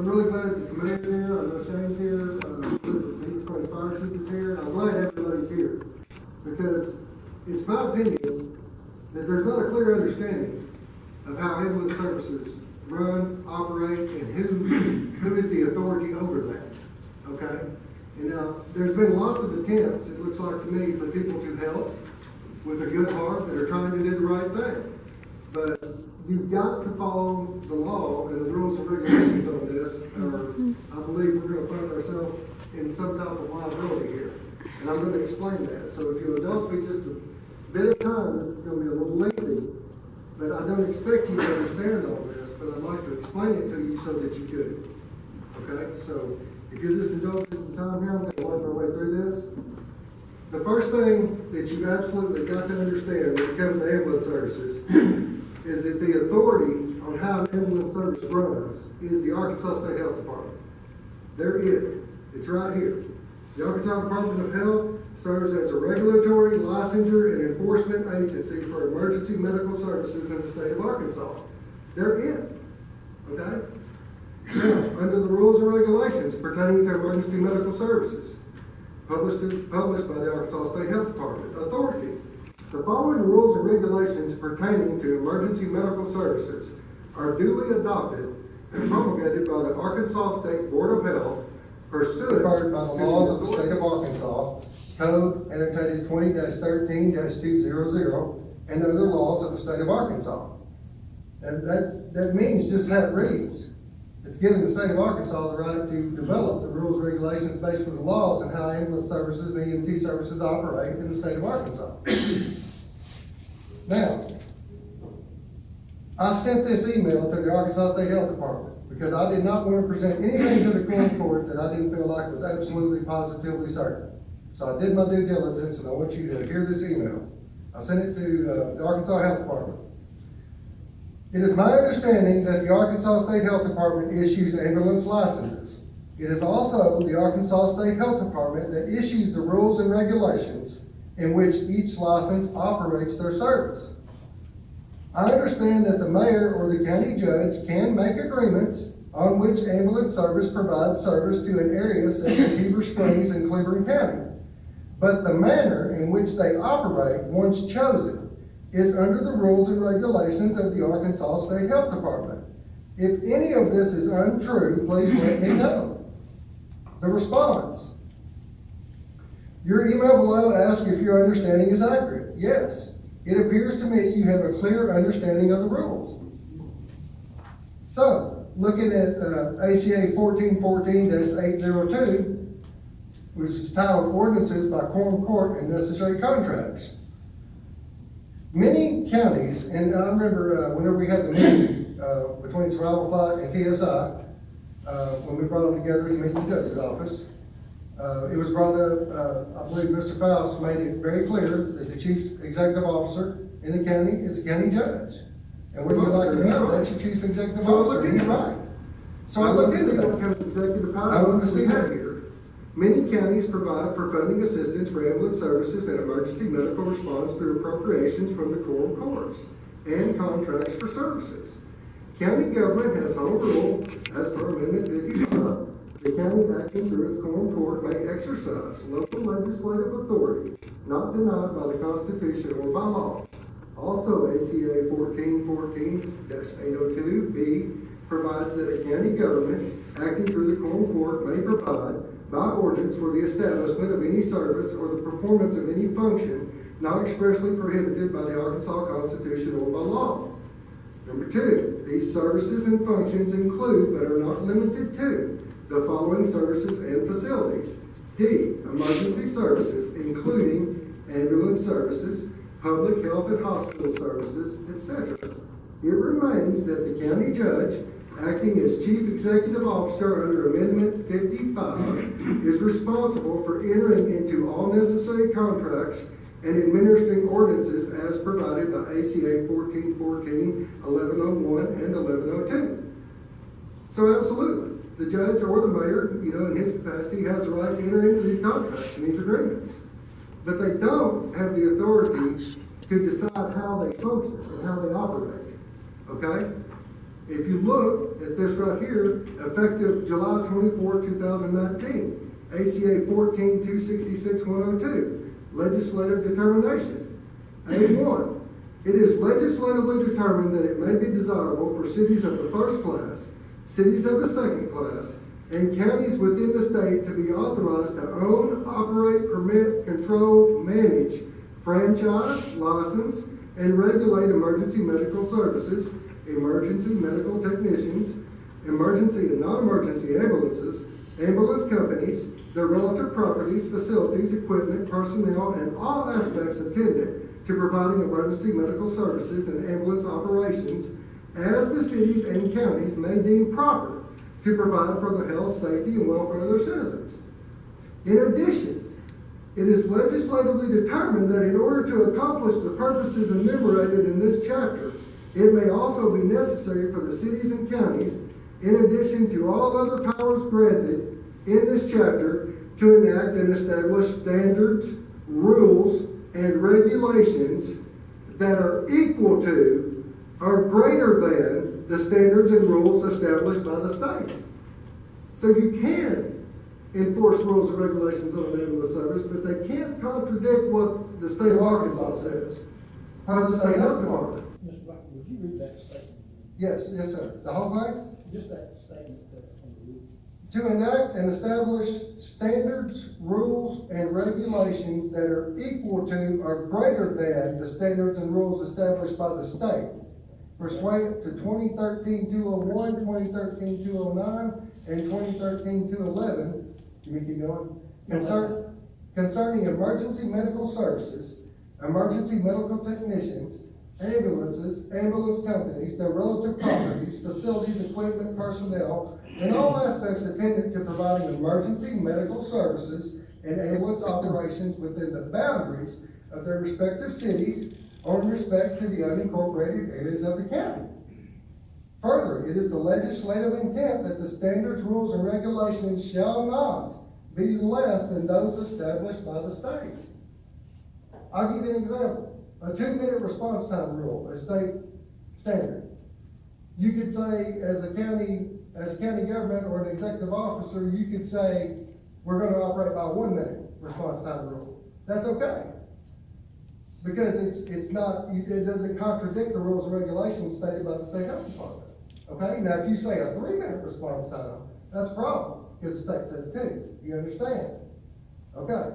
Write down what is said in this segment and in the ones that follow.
I'm really glad the commander's here. I know Shane's here. He's going to fire chief is here. I'm glad everybody's here because it's my opinion that there's not a clear understanding of how ambulance services run, operate, and who is the authority over that. Okay? And now, there's been lots of attempts, it looks like to me, for people to help with a good heart that are trying to do the right thing. But you've got to follow the law and the rules and regulations on this, or I believe we're going to find ourselves in some type of liability here. And I'm going to explain that. So if you'll indulge me just a bit of time, this is going to be a little lengthy, but I don't expect you to understand all this, but I'd like to explain it to you so that you could. Okay? So if you'll just indulge me some time here, I'm going to work my way through this. The first thing that you've absolutely got to understand when it comes to ambulance services is that the authority on how an ambulance service runs is the Arkansas State Health Department. They're it. It's right here. The Arkansas Department of Health serves as a regulatory, licensure, and enforcement agency for emergency medical services in the state of Arkansas. They're it. Okay? Now, under the rules and regulations pertaining to emergency medical services, published by the Arkansas State Health Department Authority, the following rules and regulations pertaining to emergency medical services are duly adopted and promulgated by the Arkansas State Board of Health pursuant by the laws of the state of Arkansas, Code annotated 20-13-200, and other laws of the state of Arkansas. And that means just how it reads. It's giving the state of Arkansas the right to develop the rules and regulations based on the laws and how ambulance services and EMT services operate in the state of Arkansas. Now, I sent this email to the Arkansas State Health Department because I did not want to present anything to the Quorum court that I didn't feel like was absolutely positively certain. So I did my due diligence, and I want you to hear this email. I sent it to the Arkansas Health Department. It is my understanding that the Arkansas State Health Department issues ambulance licenses. It is also the Arkansas State Health Department that issues the rules and regulations in which each license operates their service. I understand that the mayor or the county judge can make agreements on which ambulance service provides service to an area such as Heber Springs and Cleburne County. But the manner in which they operate, once chosen, is under the rules and regulations of the Arkansas State Health Department. If any of this is untrue, please let me know. The response. Your email below asks if your understanding is accurate. Yes, it appears to me you have a clear understanding of the rules. So, looking at ACA 1414-802, which is titled Ordinances by Quorum Court and Necessary Contracts. Many counties, and I remember whenever we had the meeting between Survival Fight and TSI, when we brought them together to meet in the judge's office, it was brought up, I believe Mr. Faust made it very clear that the chief executive officer in the county is the county judge. And would you like to know that's your chief executive officer? He's right. So I looked into that. I want to see that here. Many counties provide for funding assistance for ambulance services and emergency medical response through appropriations from the Quorum courts and contracts for services. County government has home rule as per Amendment 55. The county acting through its Quorum court may exercise local legislative authority not denied by the Constitution or by law. Also, ACA 1414-802B provides that a county government acting through the Quorum court may provide by ordinance for the establishment of any service or the performance of any function not expressly prohibited by the Arkansas Constitution or by law. Number 2, these services and functions include, but are not limited to, the following services and facilities. D, emergency services, including ambulance services, public health and hospital services, etc. It remains that the county judge, acting as chief executive officer under Amendment 55, is responsible for entering into all necessary contracts and administering ordinances as provided by ACA 1414, 1101, and 1102. So absolutely, the judge or the mayor, in his capacity, has the right to enter into these contracts and these agreements. But they don't have the authority to decide how they function and how they operate. Okay? If you look at this right here, effective July 24, 2019, ACA 14-266-102, legislative determination. A1, it is legislatively determined that it may be desirable for cities of the first class, cities of the second class, and counties within the state to be authorized to own, operate, permit, control, manage, franchise, license, and regulate emergency medical services, emergency medical technicians, emergency and non-emergency ambulances, ambulance companies, their relative properties, facilities, equipment, personnel, and all aspects attendant to providing emergency medical services and ambulance operations as the cities and counties may deem proper to provide for the health, safety, and welfare of their citizens. In addition, it is legislatively determined that in order to accomplish the purposes enumerated in this chapter, it may also be necessary for the cities and counties, in addition to all other powers granted in this chapter, to enact and establish standards, rules, and regulations that are equal to or greater than the standards and rules established by the state. So you can enforce rules and regulations on an ambulance service, but they can't contradict what the state of Arkansas says, or the state health department. Mr. Blackburn, would you read that statement? Yes, sir. The whole thing? Just that statement from the rule. To enact and establish standards, rules, and regulations that are equal to or greater than the standards and rules established by the state. Pursuant to 2013-201, 2013-209, and 2013-211. Can we keep going? Concerning emergency medical services, emergency medical technicians, ambulances, ambulance companies, their relative properties, facilities, equipment, personnel, and all aspects attendant to providing emergency medical services and ambulance operations within the boundaries of their respective cities or in respect to the unincorporated areas of the county. Further, it is the legislative intent that the standards, rules, and regulations shall not be less than those established by the state. I'll give you an example. A 2-minute response time rule, a state standard. You could say, as a county government or an executive officer, you could say, we're going to operate by 1-minute response time rule. That's okay. Because it doesn't contradict the rules and regulations stated by the state health department. Okay? Now, if you say a 3-minute response time, that's a problem, because the state says 2. You understand? Okay.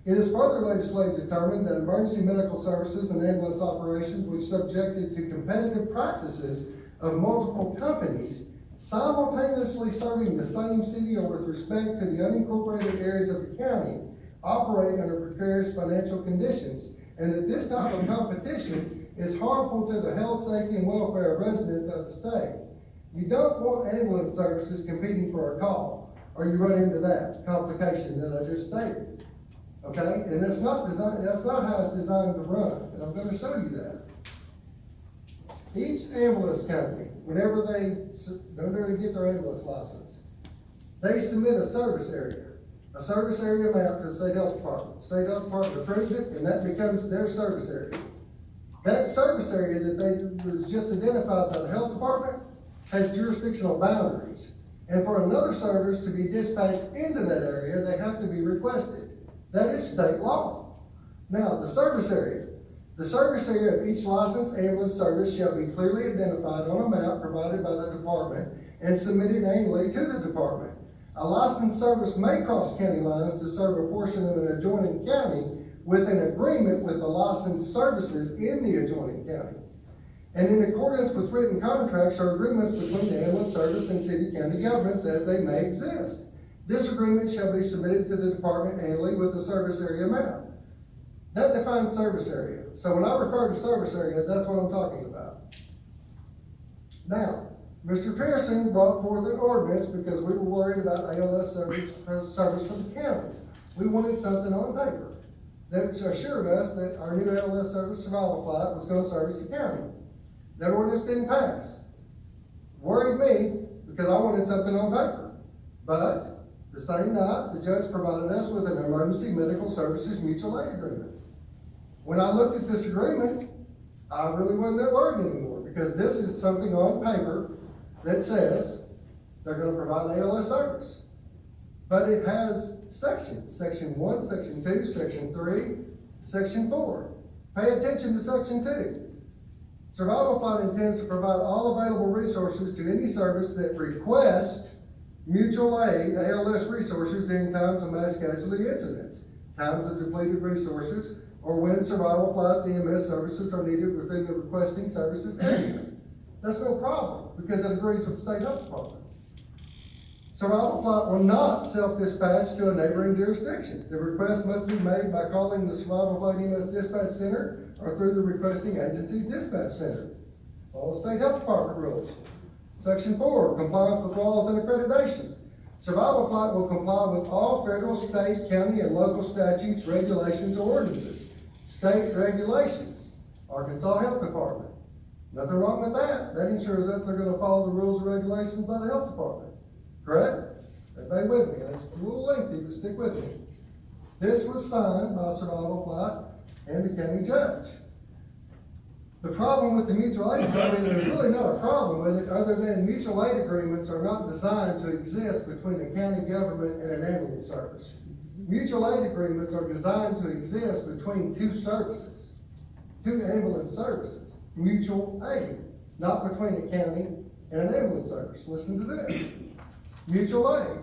It is further legislatively determined that emergency medical services and ambulance operations which subjected to competitive practices of multiple companies simultaneously serving the same city or with respect to the unincorporated areas of the county operate under precarious financial conditions, and that this type of competition is harmful to the health, safety, and welfare of residents of the state. You don't want ambulance services competing for a call, or you run into that complication that I just stated. Okay? And that's not how it's designed to run, and I'm going to show you that. Each ambulance company, whenever they get their ambulance license, they submit a service area map to the state health department. State health department approves it, and that becomes their service area. That service area that was just identified by the health department has jurisdictional boundaries. And for another service to be dispatched into that area, they have to be requested. That is state law. Now, the service area of each licensed ambulance service shall be clearly identified on a map provided by the department and submitted annually to the department. A licensed service may cross county lines to serve a portion of an adjoining county with an agreement with the licensed services in the adjoining county, and in accordance with written contracts or agreements between the ambulance service and city-county governments as they may exist. This agreement shall be submitted to the department annually with the service area map. That defines service area. So when I refer to service area, that's what I'm talking about. Now, Mr. Pearson brought forth an ordinance because we were worried about ALS service for the county. We wanted something on paper that assured us that our new ALS service survival flight was going to service the county. That ordinance didn't pass. Worried me because I wanted something on paper. But the same night, the judge provided us with an emergency medical services mutual aid agreement. When I looked at this agreement, I really wasn't that worried anymore because this is something on paper that says they're gonna provide ALS service. But it has sections, section 1, section 2, section 3, section 4. Pay attention to section 2. Survival Flight intends to provide all available resources to any service that requests mutual aid ALS resources during times of mass casualty incidents, times of depleted resources, or when Survival Flight's EMS services are needed within the requesting services area. That's no problem, because it agrees with the State Health Department. Survival Flight will not self-dispatch to a neighboring jurisdiction. The request must be made by calling the Survival Flight EMS Dispatch Center or through the requesting agency's dispatch center. Follow State Health Department rules. Section 4, compliance with laws and accreditation. Survival Flight will comply with all federal, state, county, and local statutes, regulations, or ordinances. State regulations, Arkansas Health Department. Nothing wrong with that. That ensures that they're gonna follow the rules and regulations by the health department. Correct? Everybody with me? It's a little lengthy, but stick with me. This was signed by Survival Flight and the county judge. The problem with the mutual aid agreement, there's really not a problem with it, other than mutual aid agreements are not designed to exist between a county government and an ambulance service. Mutual aid agreements are designed to exist between two services, two ambulance services. Mutual aid, not between a county and an ambulance service. Listen to this. Mutual aid.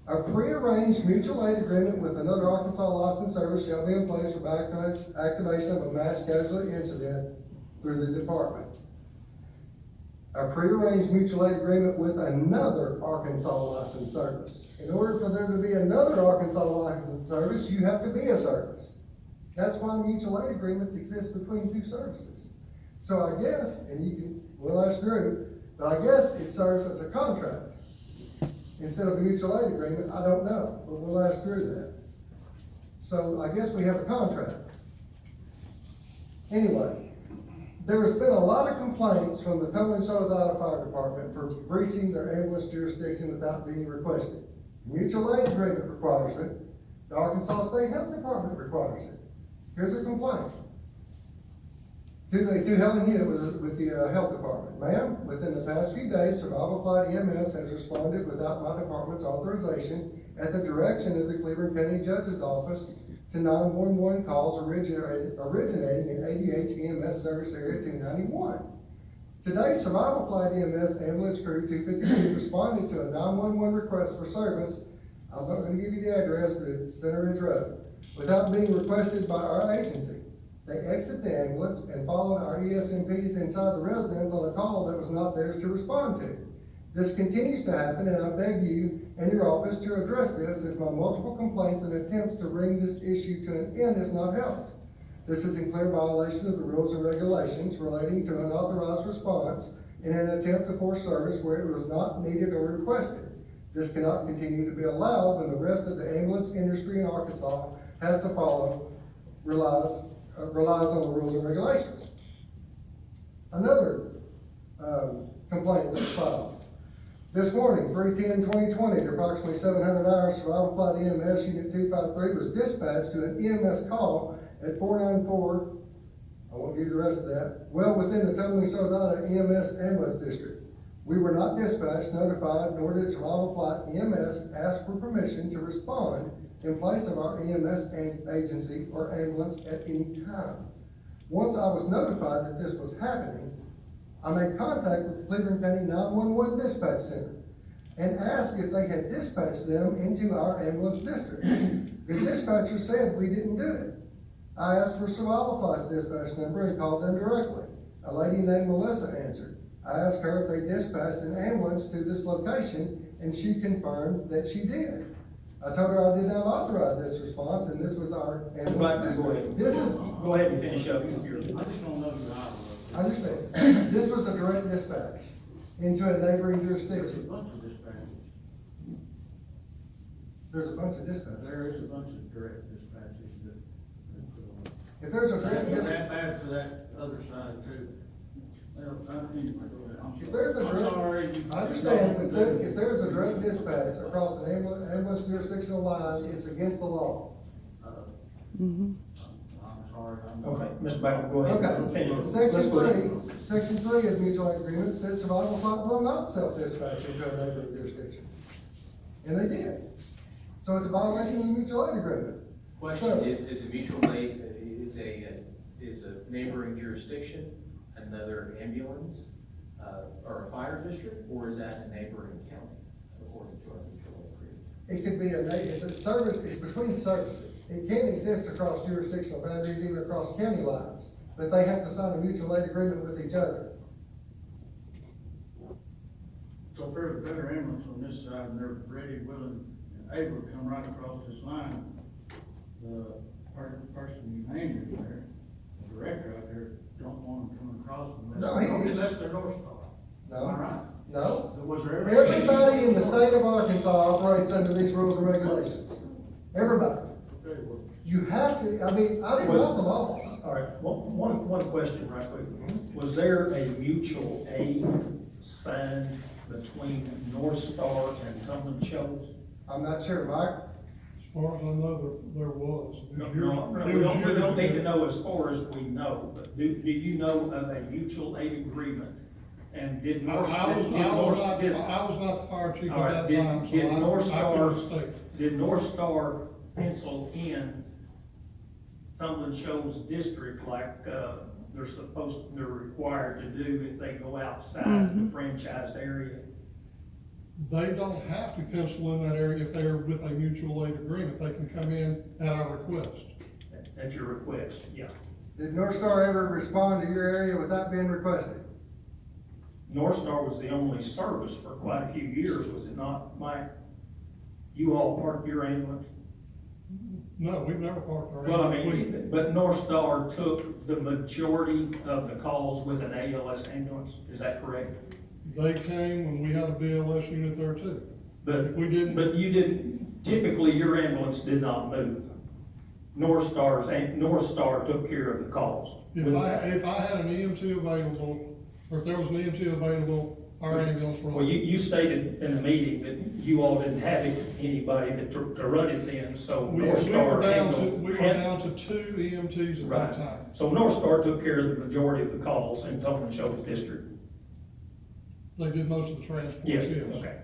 A prearranged mutual aid agreement with another Arkansas licensed service shall be in place for activation of a mass casualty incident through the department. A prearranged mutual aid agreement with another Arkansas licensed service. In order for there to be another Arkansas licensed service, you have to be a service. That's why mutual aid agreements exist between two services. So I guess, and you can, we'll ask Drew, but I guess it serves as a contract instead of a mutual aid agreement. I don't know, but we'll ask Drew that. So I guess we have a contract. Anyway, there's been a lot of complaints from the Cumberland Shawzada Fire Department for breaching their ambulance jurisdiction without being requested. Mutual aid agreement requires it. The Arkansas State Health Department requires it. Here's a complaint to Helen Hill with the health department. Ma'am, within the past few days, Survival Flight EMS has responded without my department's authorization at the direction of the Cleburne County Judge's Office to 911 calls originating in ADH EMS Service Area 291. Today, Survival Flight EMS ambulance crew 252 responded to a 911 request for service. I'm not going to give you the address, but it's Center Ridge Road, without being requested by our agency. They exited the ambulance and followed our ESMPs inside the residence on a call that was not theirs to respond to. This continues to happen, and I beg you and your office to address this, as my multiple complaints and attempts to bring this issue to an end has not helped. This is in clear violation of the rules and regulations relating to unauthorized response in an attempt to force service where it was not needed or requested. This cannot continue to be allowed when the rest of the ambulance industry in Arkansas has to follow, relies on the rules and regulations. Another complaint that was filed. This morning, 3/10/2020, at approximately 700 hours, Survival Flight EMS Unit 253 was dispatched to an EMS call at 494, I won't give you the rest of that, well within the Cumberland Shawzada EMS ambulance district. We were not dispatched, notified, nor did Survival Flight EMS ask for permission to respond in place of our EMS agency or ambulance at any time. Once I was notified that this was happening, I made contact with the Cleburne County 911 Dispatch Center and asked if they had dispatched them into our ambulance district. The dispatcher said we didn't do it. I asked for Survival Flight's dispatch number and called them directly. A lady named Melissa answered. I asked her if they dispatched an ambulance to this location, and she confirmed that she did. I told her I did not authorize this response, and this was our ambulance Blackburn, district. go ahead and finish up. I just don't know your hours. I understand. This was a direct dispatch into a neighboring There's a jurisdiction. bunch of dispatches. There's a bunch of dispatches. There is a bunch of direct dispatches that. If there's a direct That dispatch, bad for that other side too. Well, if there's a direct, I understand, but then if there's a direct dispatch across an ambulance jurisdictional lines, it's against the law. I'm sorry. Okay, Mr. Blackburn, go ahead. Okay, Finish. section Let's three, go ahead. section three of mutual aid agreement says survival flight will not self-dispatch into a neighboring jurisdiction. And they did. So it's a violation of the mutual aid agreement. Question, is a mutual aid, is a neighboring jurisdiction another ambulance, or a fire district, or is that a neighboring county, according to our mutual aid agreement? It could be it's a service, it's between services. It can't exist across jurisdictional boundaries, even across county lines, but they have to sign a mutual aid agreement with each other. So for the better ambulance on this side, and they're ready, willing, and able to come right across this line, the person you named it there, the director out there, don't want them coming across unless they're North Star. No. Am I right? No. Was there Everybody in the state of Arkansas operates under these rules and regulations. Everybody. Okay, well, You have to, I mean, I didn't know the law. All right, one question right quick. Was there a mutual aid signed between North Star and Cumberland Shoals? I'm not sure, Mike. As far as I know, there was. No, It we was don't years need to ago. know as far as we know, but do you know of a mutual aid agreement? And did North? I was did not North- did- the fire chief All right, at that did- time, so did North I Star- couldn't state. Did North Star pencil in Cumberland Shoals District like, they're required to do if they go outside the franchise area? They don't have to pencil in that area if they're with a mutual aid agreement. They can come in at our request. At your request, yeah. Did North Star ever respond to your area without being requested? North Star was the only service for quite a few years, was it not, Mike? You all parked your ambulance? No, we've never parked our. Well, I ambulance. mean, but North Star took the majority of the calls with an ALS ambulance, is that correct? They came when we had a BLS unit there too. But, If we didn't- but you didn't, typically your ambulance did not move. North Star took care of the calls. If I had an EMT available, or if there was an EMT available, our ambulance would. Well, you stated in the meeting that you all didn't have anybody to run it then, so We North Star. were handled- down to two EMTs at Right, that time. so North Star took care of the majority of the calls in Cumberland Shoals District. They did most of the transports, Yes, yes. okay.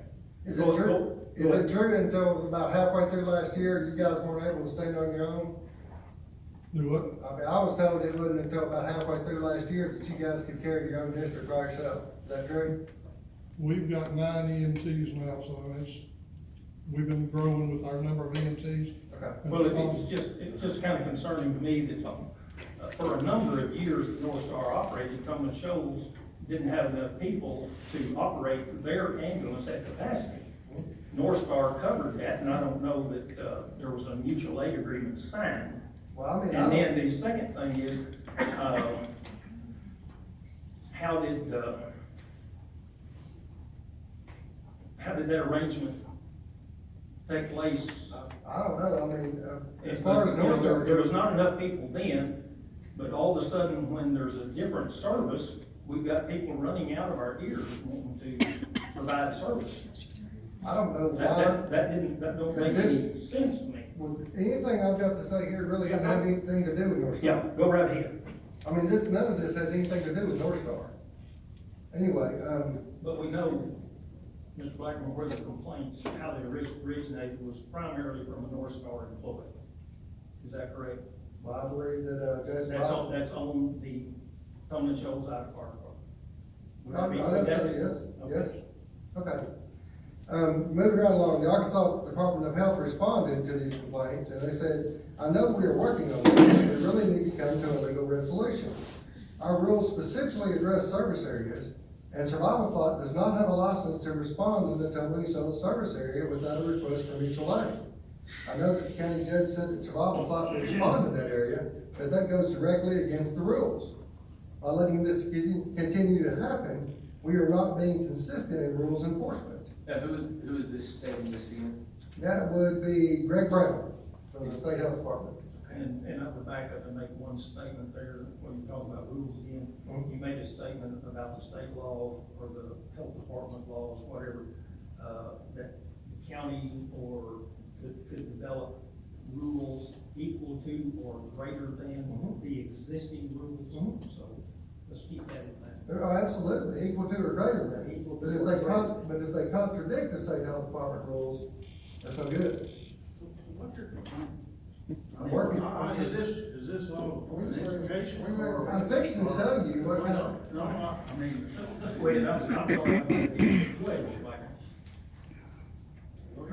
Is Go- it true? go- Is go it ahead. true until about halfway through last year, you guys weren't able to stand on your own? Do what? I mean, I was told it wasn't until about halfway through last year that you guys could carry your own district by yourself. Is that true? We've got 9 EMTs now, so we've been growing with our number of EMTs. Okay. Well, it's just kind of concerning to me that, for a number of years, that North Star operated, Cumberland Shoals didn't have enough people to operate their ambulance at capacity. North Star covered that, and I don't know that, there was a mutual aid agreement signed. Well, I mean, And then the second thing is, how did that arrangement take place? I don't know, I mean, as far as North Star. There was not enough people then, but all of a sudden, when there's a different service, we've got people running out of our ears wanting to provide service. I don't know why. That don't make any sense to me. Well, anything I've got to say here really doesn't have anything to do with North Star. Yeah, go right ahead. I mean, none of this has anything to do with North Star. Anyway, But we know, Mr. Blackburn, where the complaints, how they originated was primarily from a North Star employee. Is that correct? well, I believe that, Jason. That's on the Cumberland Shoals out of Park. Would I that be- would would that say be- yes, Okay. yes. Okay. Moving right along, the Arkansas Department of Health responded to these complaints, and they said, I know we are working on this, but we really need to come to a legal resolution. Our rules specifically address service areas, and Survival Flight does not have a license to respond in the Cumberland Shoals service area without a request for mutual aid. I know that the county judge said that Survival Flight will respond in that area, but that goes directly against the rules. By letting this continue to happen, we are not being consistent in rules enforcement. Now, who is this stating this again? That would be Greg Brown from the State Health Department. And I would back up and make one statement there, when you talk about rules again. You made a statement about the state law or the health department laws, whatever, that the county or could develop rules equal to or greater than the existing rules. So let's keep that in mind. Oh, absolutely, equal to or greater than. Equal to But if or they greater. but if they contradict the state health department rules, that's no good. What's your complaint? I'm working. Is this law for education or? I'm fixing to show you what kind of. No, I mean. Let's go ahead, I'm talking about the wedge, like.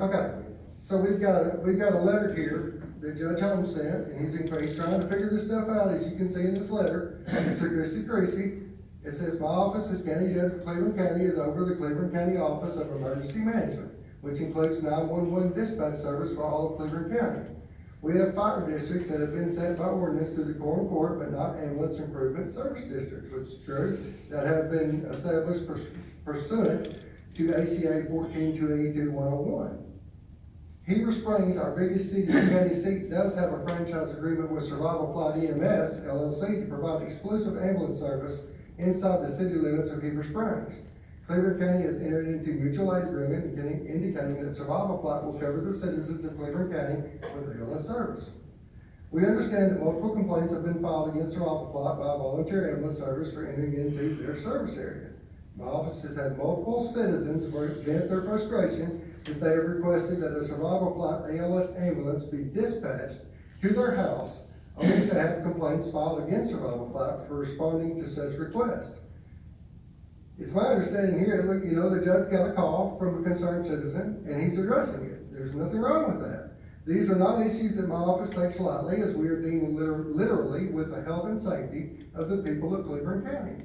Okay, so we've got a letter here that Judge Holmes sent, and he's trying to figure this stuff out, as you can see in this letter. Mr. Christie Creasy, it says, my office as county judge of Cleburne County is over the Cleburne County Office of Emergency Management, which includes 911 dispatch service for all of Cleburne County. We have fire districts that have been set by ordinance through the Quorum Court, but not ambulance improvement service districts, which is true, that have been established pursuant to ACA 14-282-101. Heber Springs, our biggest city and county seat, does have a franchise agreement with Survival Flight EMS LLC to provide exclusive ambulance service inside the city limits of Heber Springs. Cleburne County has entered into mutual aid agreement indicating that Survival Flight will cover the citizens of Cleburne County with ALS service. We understand that multiple complaints have been filed against Survival Flight by a volunteer ambulance service for entering into their service area. My office has had multiple citizens vent their frustration that they have requested that a Survival Flight ALS ambulance be dispatched to their house, only to have complaints filed against Survival Flight for responding to such request. It's my understanding here, look, the judge got a call from a concerned citizen, and he's addressing it. There's nothing wrong with that. These are not issues that my office takes lightly, as we are dealing literally with the health and safety of the people of Cleburne County.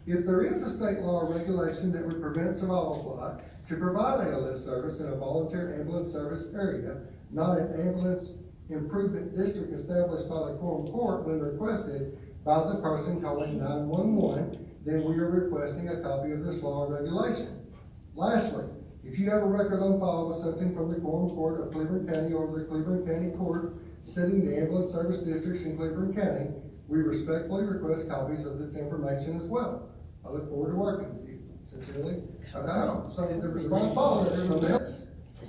If there is a state law or regulation that would prevent Survival Flight to provide ALS service in a volunteer ambulance service area, not an ambulance improvement district established by the Quorum Court when requested by the person calling 911, then we are requesting a copy of this law or regulation. Lastly, if you have a record on file with something from the Quorum Court of Cleburne County or the Cleburne County Court setting the ambulance service districts in Cleburne County, we respectfully request copies of this information as well. I look forward to working with you. Sincerely. Okay, so the response follows from this.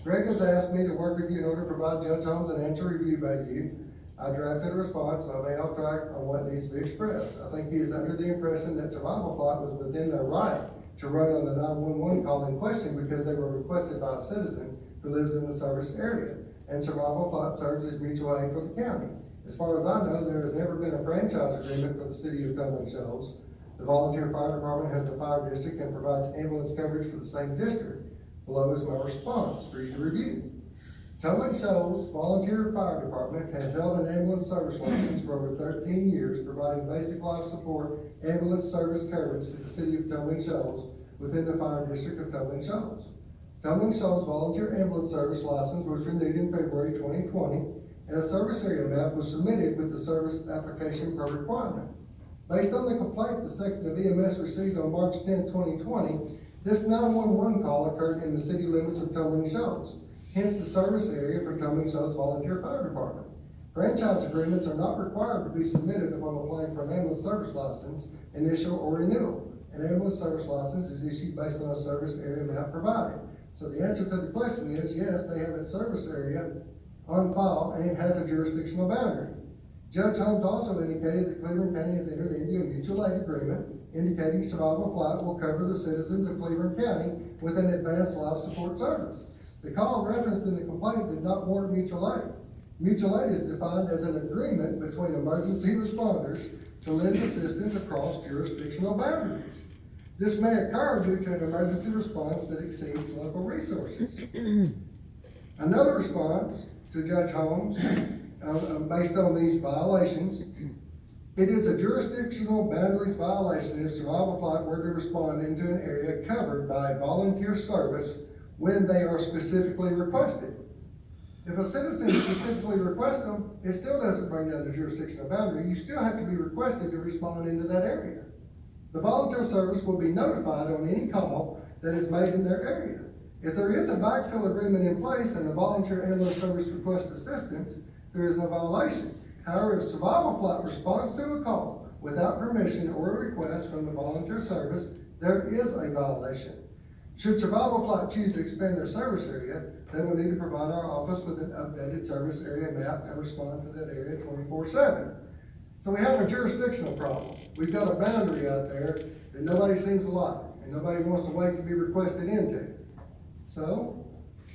Greg has asked me to work with you in order to provide Judge Holmes an answer review by you. I drafted a response, and I may off track on what needs to be expressed. I think he is under the impression that Survival Flight was within their right to run on the 911 call in question because they were requested by a citizen who lives in the service area. And Survival Flight serves as mutual aid for the county. As far as I know, there has never been a franchise agreement for the city of Tumbling Shoals. The volunteer fire department has the fire district and provides ambulance coverage for the same district. Below is my response for you to review. Tumbling Shoals Volunteer Fire Department has held an ambulance service license for over 13 years, providing basic life support ambulance service coverage to the city of Tumbling Shoals within the fire district of Tumbling Shoals. Tumbling Shoals Volunteer Ambulance Service license was renewed in February 2020, and a service area map was submitted with the service application per requirement. Based on the complaint the section of EMS received on March 10, 2020, this 911 call occurred in the city limits of Tumbling Shoals, hence the service area for Tumbling Shoals Volunteer Fire Department. Franchise agreements are not required to be submitted upon applying for an ambulance service license, initial or renewal. An ambulance service license is issued based on a service area map provided. So the answer to the question is yes, they have a service area on file and it has a jurisdictional boundary. Judge Holmes also indicated that Cleburne County has entered into a mutual aid agreement indicating Survival Flight will cover the citizens of Cleburne County with an advanced life support service. The call referenced in the complaint did not warrant mutual aid. Mutual aid is defined as an agreement between emergency responders to lend assistance across jurisdictional boundaries. This may occur due to an emergency response that exceeds local resources. Another response to Judge Holmes, based on these violations, it is a jurisdictional boundaries violation if Survival Flight were to respond into an area covered by a volunteer service when they are specifically requested. If a citizen specifically requests them, it still doesn't bring down the jurisdictional boundary. You still have to be requested to respond into that area. The volunteer service will be notified on any call that is made in their area. If there is a backfill agreement in place and the volunteer ambulance service requests assistance, there is no violation. However, if Survival Flight responds to a call without permission or a request from the volunteer service, there is a violation. Should Survival Flight choose to expand their service area, they will need to provide our office with an updated service area map and respond to that area 24/7. So we have a jurisdictional problem. We've got a boundary out there that nobody seems to like, and nobody wants to wait to be requested into. So,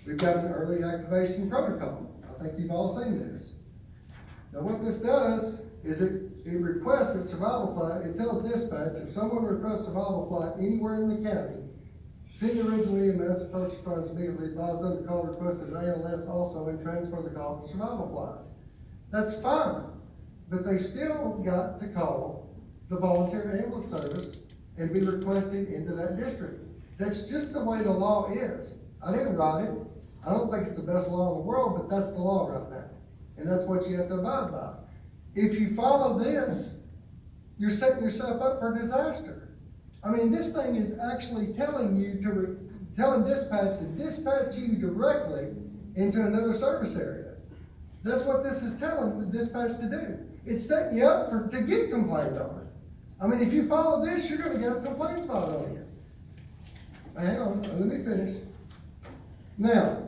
we've got an early activation protocol. I think you've all seen this. Now what this does is it requests that Survival Flight, it tells dispatch, if someone requests Survival Flight anywhere in the county, send the original EMS and first responders immediately advise them to call requested ALS also and transfer the call to Survival Flight. That's fine, but they still got to call the volunteer ambulance service and be requested into that district. That's just the way the law is. I didn't write it. I don't think it's the best law in the world, but that's the law right now. And that's what you have to abide by. If you follow this, you're setting yourself up for disaster. I mean, this thing is actually telling you telling dispatch to dispatch you directly into another service area. That's what this is telling the dispatch to do. It's setting you up to get complained on. I mean, if you follow this, you're gonna get a complaint spot on you. Hang on, let me finish. Now,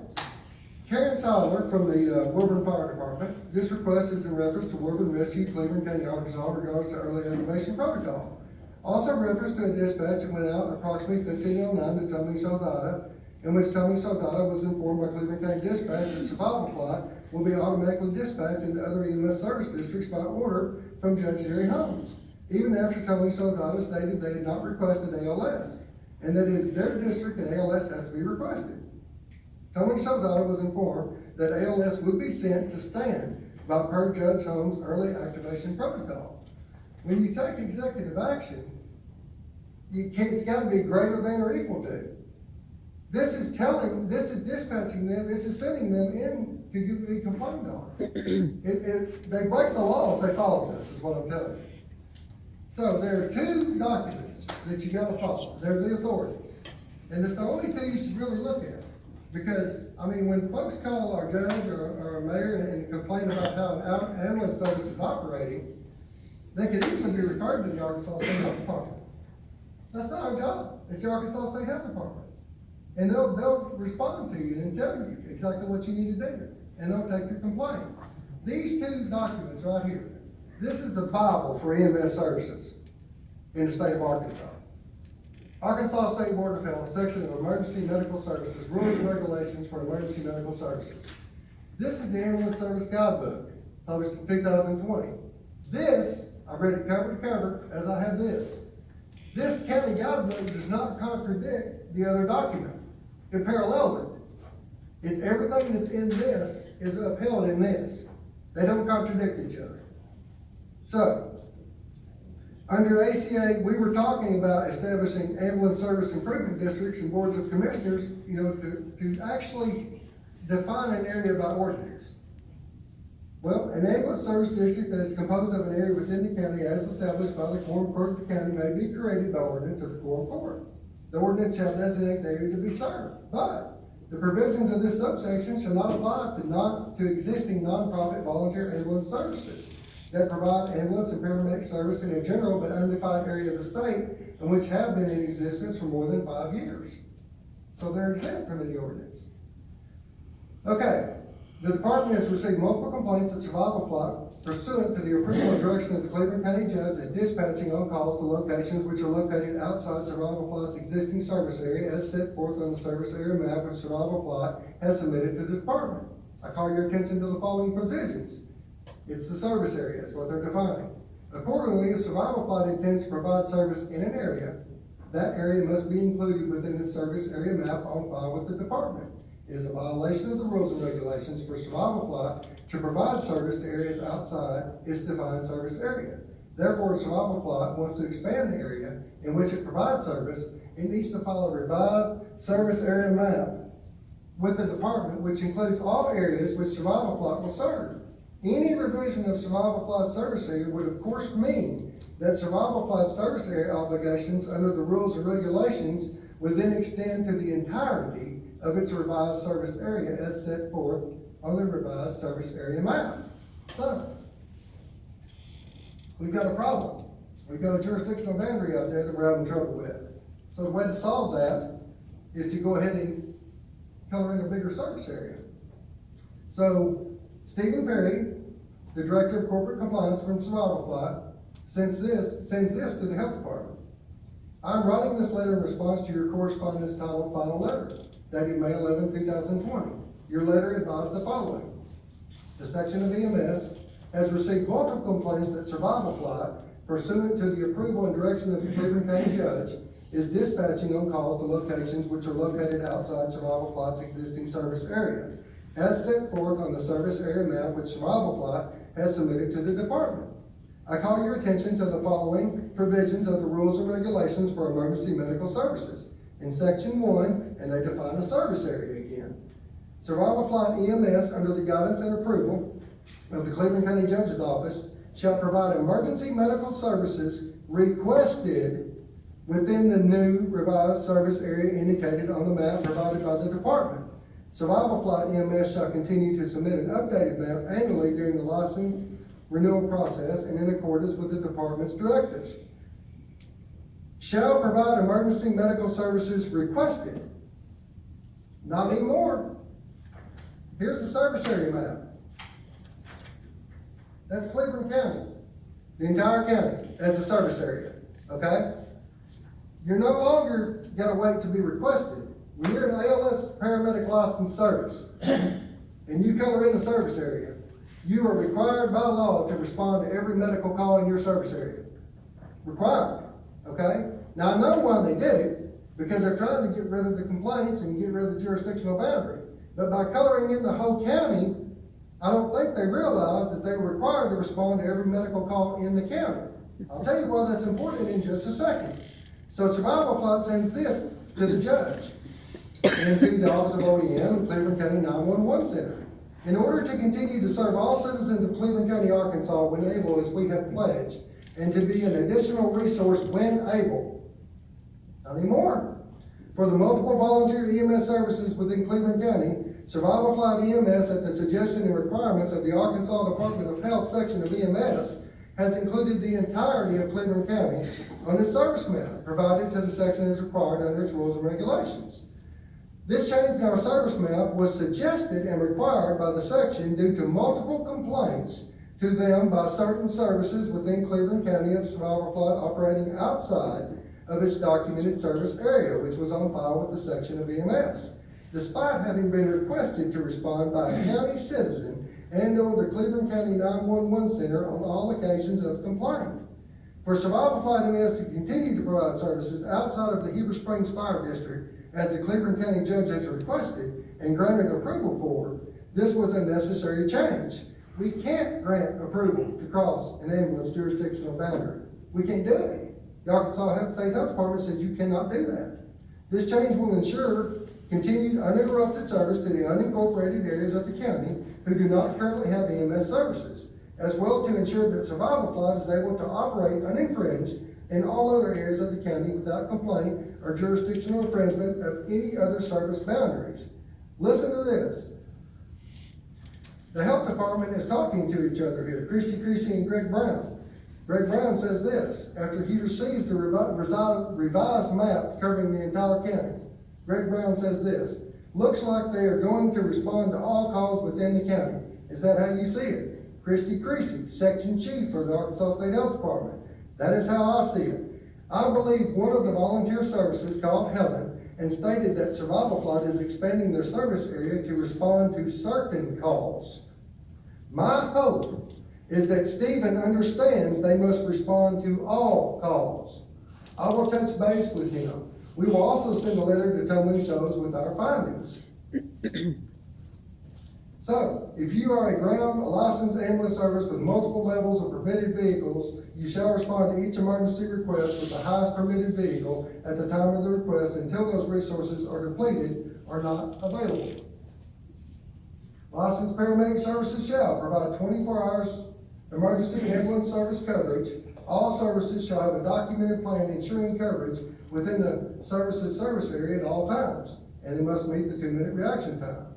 Karen Seiler from the Quorum Fire Department, this request is in reference to Quorum Rescue, Cleburne County, Arkansas, in regards to early activation protocol. Also reference to a dispatch that went out approximately 15:09 to Tommy Saldana, in which Tommy Saldana was informed by Cleburne County Dispatch that Survival Flight will be automatically dispatched into other EMS service districts by order from Judge Jerry Holmes, even after Tommy Saldana stated they had not requested ALS, and that it is their district and ALS has to be requested. Tony Saldana was informed that ALS would be sent to stand by per Judge Holmes' early activation protocol. When you take executive action, it's got to be greater than or equal to. This is dispatching them, this is sending them in to be complained on. They break the law if they follow this, is what I'm telling you. So there are two documents that you gotta follow. They're the authorities. And it's the only two you should really look at. Because, I mean, when folks call our judge or our mayor and complain about how an ambulance service is operating, they could easily be referred to the Arkansas State Health Department. That's not our job. It's the Arkansas State Health Department. And they'll respond to you and tell you exactly what you need to do. And they'll take your complaint. These two documents right here, this is the Bible for EMS services in the state of Arkansas. Arkansas State Board of Health, section of Emergency Medical Services, Rules and Regulations for Emergency Medical Services. This is the Ambulance Service Guidebook, published in 2020. This, I read it cover to cover as I had this. This county guidebook does not contradict the other document. It parallels it. It's everything that's in this is upheld in this. They don't contradict each other. So, under ACA, we were talking about establishing ambulance service improvement districts and boards of commissioners, to actually define an area by ordinance. Well, an ambulance service district that is composed of an area within the county as established by the Quorum Court of the county may be created by ordinance of the Quorum Court. The ordinance shall designate the area to be served, but the provisions of this subsection shall not apply to existing nonprofit volunteer ambulance services that provide ambulance and paramedic service in a general but undefined area of the state and which have been in existence for more than 5 years. So they're exempt from the ordinance. Okay, the department has received multiple complaints that Survival Flight, pursuant to the approval and direction of the Cleburne County Judge, is dispatching on calls to locations which are located outside Survival Flight's existing service area as set forth on the service area map which Survival Flight has submitted to the department. I call your attention to the following positions. It's the service area, that's what they're defining. Accordingly, if Survival Flight intends to provide service in an area, that area must be included within the service area map on file with the department. It is a violation of the rules and regulations for Survival Flight to provide service to areas outside its defined service area. Therefore, if Survival Flight wants to expand the area in which it provides service, it needs to file a revised service area map with the department, which includes all areas which Survival Flight will serve. Any revision of Survival Flight service area would of course mean that Survival Flight service area obligations under the rules and regulations would then extend to the entirety of its revised service area as set forth on the revised service area map. So, we've got a problem. We've got a jurisdictional boundary out there that we're having trouble with. So the way to solve that is to go ahead and color in a bigger service area. So Stephen Perry, the Director of Corporate Compliance from Survival Flight, sends this to the Health Department. I'm writing this letter in response to your correspondence titled Final Letter, dated May 11, 2020. Your letter advised the following. The section of EMS has received multiple complaints that Survival Flight, pursuant to the approval and direction of the Cleburne County Judge, is dispatching on calls to locations which are located outside Survival Flight's existing service area, as set forth on the service area map which Survival Flight has submitted to the department. I call your attention to the following provisions of the rules and regulations for emergency medical services. In section 1, and they define a service area again. Survival Flight EMS, under the guidance and approval of the Cleburne County Judge's Office, shall provide emergency medical services requested within the new revised service area indicated on the map provided by the department. Survival Flight EMS shall continue to submit an updated map annually during the license renewal process and in accordance with the department's directives. Shall provide emergency medical services requested. Not anymore. Here's the service area map. That's Cleburne County, the entire county as a service area, okay? You're no longer gotta wait to be requested. When you're an ALS paramedic licensed service and you color in the service area, you are required by law to respond to every medical call in your service area. Required, okay? Now I know why they did it, because they're trying to get rid of the complaints and get rid of the jurisdictional boundary. But by coloring in the whole county, I don't think they realized that they were required to respond to every medical call in the county. I'll tell you why that's important in just a second. So Survival Flight sends this to the judge and to the Office of OEM and Cleburne County 911 Center. In order to continue to serve all citizens of Cleburne County, Arkansas when able, as we have pledged, and to be an additional resource when able, not anymore, for the multiple volunteer EMS services within Cleburne County, Survival Flight EMS, at the suggestion and requirements of the Arkansas Department of Health section of EMS, has included the entirety of Cleburne County on its service map, provided to the section as required under its rules and regulations. This change in our service map was suggested and required by the section due to multiple complaints to them by certain services within Cleburne County of Survival Flight operating outside of its documented service area, which was on file with the section of EMS, despite having been requested to respond by a county citizen and or the Cleburne County 911 Center on all occasions of complaint. For Survival Flight EMS to continue to provide services outside of the Heber Springs Fire District, as the Cleburne County Judge has requested and granted approval for, this was a necessary change. We can't grant approval to cross an ambulance jurisdictional boundary. We can't do it. The Arkansas State Health Department said you cannot do that. This change will ensure continued uninterrupted service to the unincorporated areas of the county who do not currently have EMS services, as well to ensure that Survival Flight is able to operate uninfringed in all other areas of the county without complaint or jurisdictional infringement of any other service boundaries. Listen to this. The health department is talking to each other here, Christy Creasy and Greg Brown. Greg Brown says this, after he receives the revised map covering the entire county. Greg Brown says this, looks like they are going to respond to all calls within the county. Is that how you see it? Christy Creasy, Section Chief for the Arkansas State Health Department. That is how I see it. I believe one of the volunteer services called Helen and stated that Survival Flight is expanding their service area to respond to certain calls. My hope is that Stephen understands they must respond to all calls. I will touch base with him. We will also send a letter to Tolman Shows with our findings. So, if you are a licensed ambulance service with multiple levels of permitted vehicles, you shall respond to each emergency request with the highest permitted vehicle at the time of the request until those resources are depleted or not available. Licensed paramedic services shall provide 24 hours emergency ambulance service coverage. All services shall have a documented plan ensuring coverage within the service's service area at all times, and it must meet the 2-minute reaction time.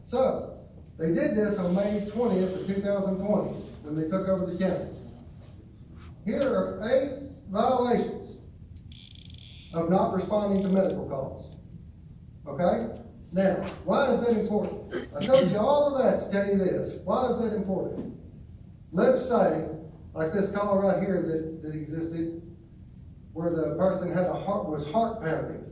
So, they did this on May 20th of 2020 when they took over the county. Here are 8 violations of not responding to medical calls. okay? Now, why is that important? I told you all of that to tell you this. Why is that important? Let's say, like this call right here that existed, where the person was heart pounding,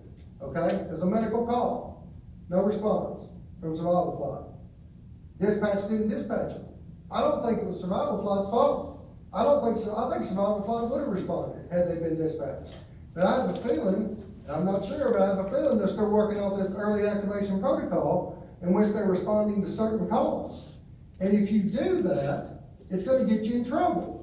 okay? It was a medical call, no response from survival flight. Dispatch didn't dispatch them. I don't think it was survival flight's fault. I think survival flight would have responded had they been dispatched. But I have a feeling, and I'm not sure, but I have a feeling they're still working on this early activation protocol in which they're responding to certain calls. And if you do that, it's gonna get you in trouble.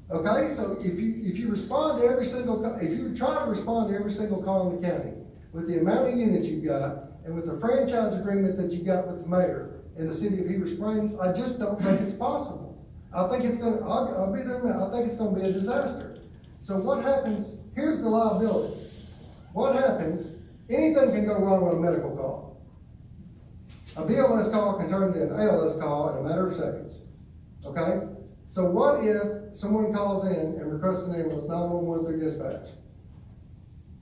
Okay, so if you respond to every single call, if you try to respond to every single call in the county, with the amount of units you've got, and with the franchise agreement that you got with the mayor in the city of Heber Springs, I just don't think it's possible. I think it's gonna, I'll be there, I think it's gonna be a disaster. So what happens, here's the liability. What happens, anything can go wrong on a medical call. A BLS call can turn into an ALS call in a matter of seconds, okay? So what if someone calls in and requests an ambulance 911 through dispatch?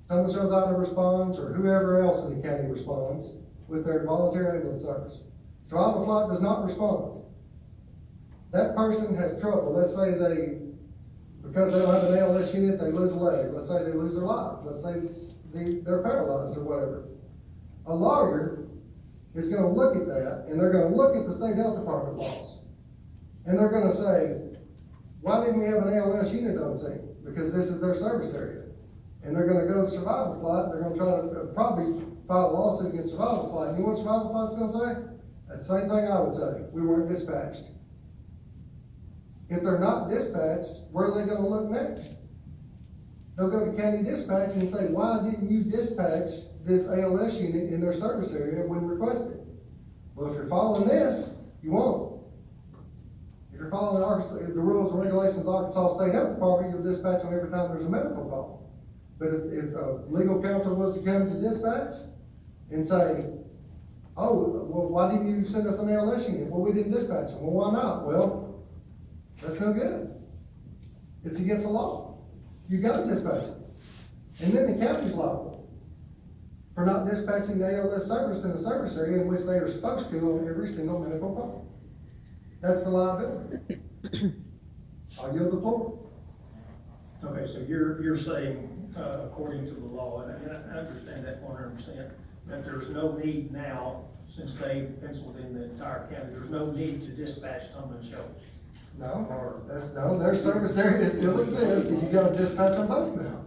Someone shows out and responds, or whoever else in the county responds with their voluntary ambulance service. Survival flight does not respond. That person has trouble. Let's say because they don't have an ALS unit, they lose a leg. Let's say they lose their life. Let's say they're paralyzed or whatever. A lawyer is gonna look at that, and they're gonna look at the state health department laws. And they're gonna say, why didn't we have an ALS unit on scene? Because this is their service area. And they're gonna go to survival flight, and they're gonna try to probably file a lawsuit against survival flight. You know what survival flight's gonna say? That's the same thing I would say. We weren't dispatched. If they're not dispatched, where are they gonna look next? They'll go to county dispatch and say, why didn't you dispatch this ALS unit in their service area when requested? Well, if you're following this, you won't. If you're following the rules and regulations of the Arkansas State Health Department, you'll dispatch them every time there's a medical call. But if legal counsel was to come to dispatch and say, oh, well, why didn't you send us an ALS unit? Well, we didn't dispatch them. Well, why not? Well, that's no good. It's against the law. You gotta dispatch them. And then the county's liable for not dispatching the ALS service in the service area in which they are supposed to on every single medical call. That's the liability. I'll yield the floor. Okay, so you're saying, according to the law, and I understand that 100%, that there's no need now, since they penciled in the entire county, there's no need to dispatch Tubman Shoals. No, their service area still exists, and you gotta dispatch them both now.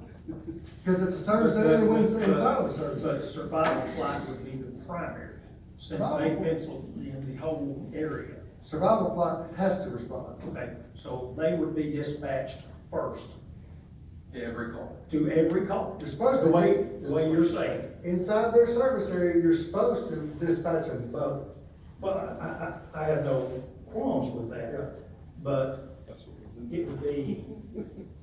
Because it's a service area when it's inside of a service. But survival flight would be the primary, since they penciled in the whole area. Survival flight has to respond. Okay, so they would be dispatched first To every call. to every call. You're supposed to. The way you're saying. Inside their service area, you're supposed to dispatch them both. Well, I have no qualms with Yeah. that, but it would be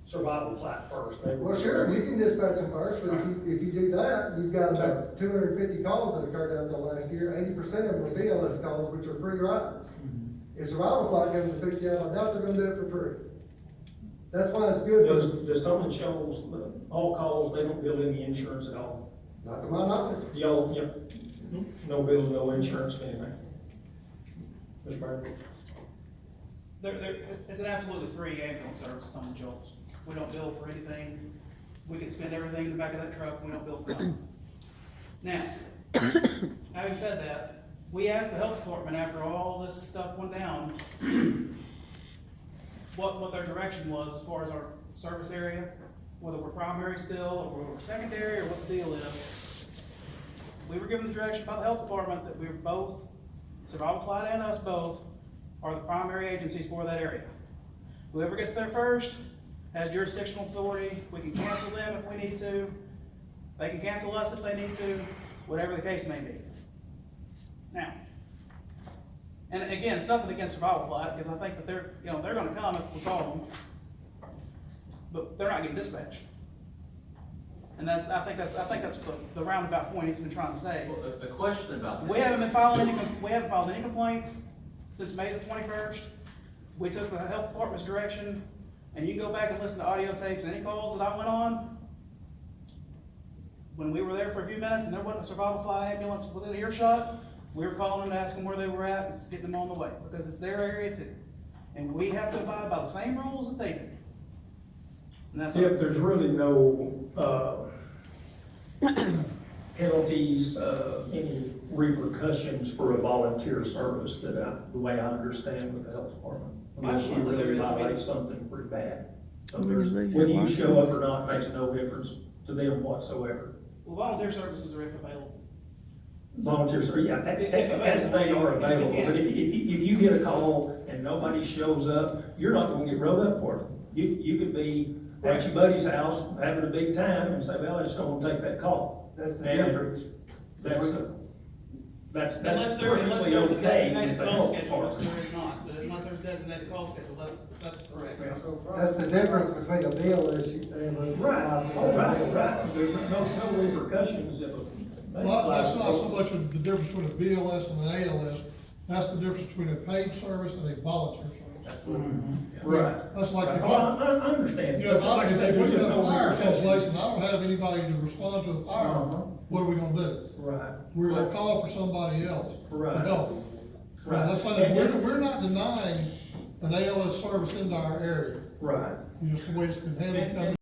survival flight first. They would- Well, sure, you can dispatch them first, but if you do that, you've got about 250 calls that occurred out there last year. 80% of them were BLS calls, which are free rides. If survival flight comes to pick you up, I doubt they're gonna do it for free. That's why it's good. Does Tubman Shoals, all calls, they don't bill any insurance at all? Not to my knowledge. Y'all, yep, no bill, no insurance, anything? Mr. Burke? It's an absolutely free ambulance service on the Jones. We don't bill for anything. We can spend everything in the back of that truck, we don't bill for nothing. Now, having said that, we asked the health department after all this stuff went down, what their direction was as far as our service area, whether we're primary still, or we're secondary, or what the deal is. We were given the direction by the health department that we were both, Survival Flight and us both, are the primary agencies for that area. Whoever gets there first has jurisdictional authority. We can cancel them if we need to. They can cancel us if they need to, whatever the case may be. Now, and again, it's nothing against Survival Flight, because I think that they're gonna come if we call them, but they're not getting dispatched. And I think that's the roundabout point he's been trying to say. Well, the question about that. We haven't filed any complaints since May the 21st. We took the health department's direction, and you can go back and listen to audio tapes, any calls that I went on, when we were there for a few minutes and there wasn't a survival flight ambulance within earshot, we were calling them to ask them where they were at and getting them on the way, because it's their area too. And we have to abide by the same rules that they do. And that's. If there's really no, penalties, any repercussions for a volunteer service the way I understand with the health department. Unless you Absolutely, there really is. violate something pretty bad. So When you there's, lose your whether you show up license. or not makes no difference to them whatsoever. Well, volunteer services are if available. Volunteers, are, yeah, If as they are available, yeah. but if you get a call and nobody shows up, you're not gonna get wrote up for it. You could be at your buddy's house having a big time and say, well, I just don't wanna take that call. That's the And difference. That's Unless perfectly there's a okay designated with the call health schedule, which department. there is not, but unless there's designated call schedule, that's correct. That's the difference between a BLS and a Right, license. oh, right. There's no repercussions if a. Well, that's not so much of the difference between a BLS and an ALS, that's the difference between a paid service and a volunteer service. Right. That's like if Oh, I, I understand. you know, if Like I, said, if there's we just got a no fire repercussions. someplace and I don't have anybody to respond to a fire, Uh-huh. what are we gonna do? Right. We're gonna call for somebody else to Right. help. Right. Let's say that we're not denying an ALS service into our area, Right. you know, it's the way it's been handled. And-